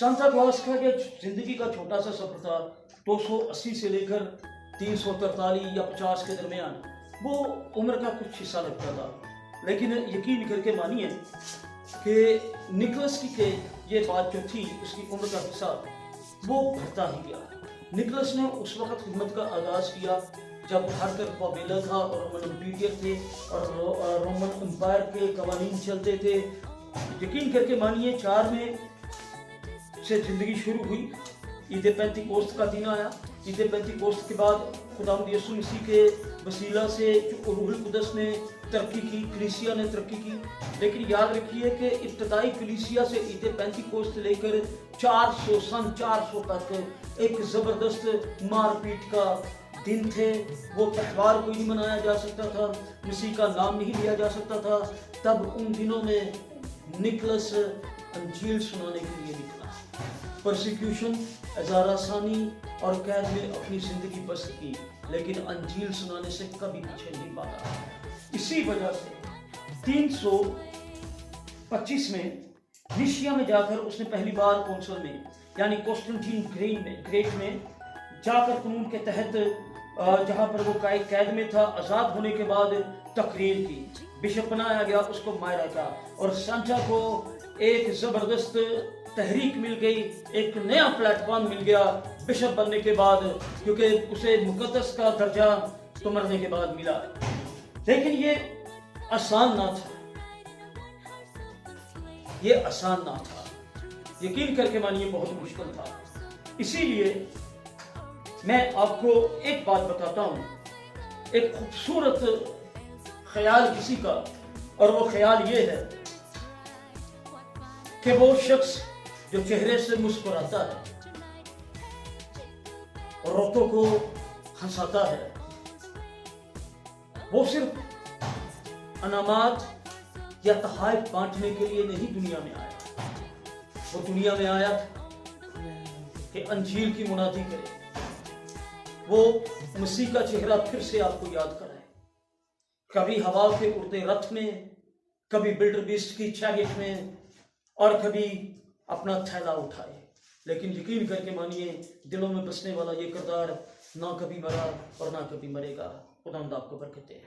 Santa Claus का जो जिंदगी का छोटा सा सफर था 280 से लेकर 343 या 50 के दरमियान, वो उम्र का कुछ हिस्सा लगता था। लेकिन यकीन करके मानिए कि निकोलस की ये बात जो थी उसकी उम्र का हिस्सा वो बढ़ता ही गया। निकोलस ने उस वक्त खिदमत का आगाज़ किया जब हर तरफ बाबेला था और रोमन एम्पायर थे और रोमन एम्पायर के कवानीन चलते थे। यकीन करके मानिए 4 में से ज़िंदगी शुरू हुई। ईद पेंतिकोस्त का दिन आया। ईद पेंतिकोस्त के बाद खुदावंद यीशु मसीह के वसीला से रूहुल कुदस ने तरक्की की, कलीसिया ने तरक्की की। लेकिन याद रखिए कि इब्तदाई कलीसिया से ईद पेंतिकोस्त लेकर 400 तक एक ज़बरदस्त मारपीट का दिन थे। वो त्यौहार कोई नहीं मनाया जा सकता था, मसीह का नाम नहीं लिया जा सकता था। तब उन दिनों में निकोलस अंजील सुनाने के लिए निकला। परसिक्यूशन, अज़ारासानी और कैद में अपनी ज़िंदगी बसर की, लेकिन अंजील सुनाने से कभी पीछे नहीं भागा। इसी वजह से 325 में निशिया में जाकर उसने पहली बार कौंसिल में यानी कॉन्स्टेंटीन ग्रेट में जाकर कानून के तहत जहां पर वो कैद में था, आज़ाद होने के बाद तकरीर की। बिशप बनाया गया, उसको मारा गया और सांचा को एक ज़बरदस्त तहरीक मिल गई, एक नया प्लेटफॉर्म मिल गया बिशप बनने के बाद, क्योंकि उसे मुकद्दस का दर्जा तो मरने के बाद मिला। लेकिन ये आसान ना था, ये आसान ना था, यकीन करके मानिए बहुत मुश्किल था। इसीलिए मैं आपको एक बात बताता हूं, एक खूबसूरत ख्याल किसी का, और वो ख्याल ये है कि वो शख्स जो चेहरे से मुस्कुराता है और औरतों को हंसाता है, वो सिर्फ अनामात या तहाइफ बांटने के लिए नहीं दुनिया में आया। वो दुनिया में आया कि अंजील की मुनादी करे, वो मसीह का चेहरा फिर से आपको याद कराए। कभी हवा के उड़ते रथ में, कभी बिल्डर बीस्ट की चैरियट में, और कभी अपना थैला उठाए। लेकिन यकीन करके मानिए दिलों में बसने वाला ये किरदार ना कभी मरा और ना कभी मरेगा। खुदा आपको बरकत दे।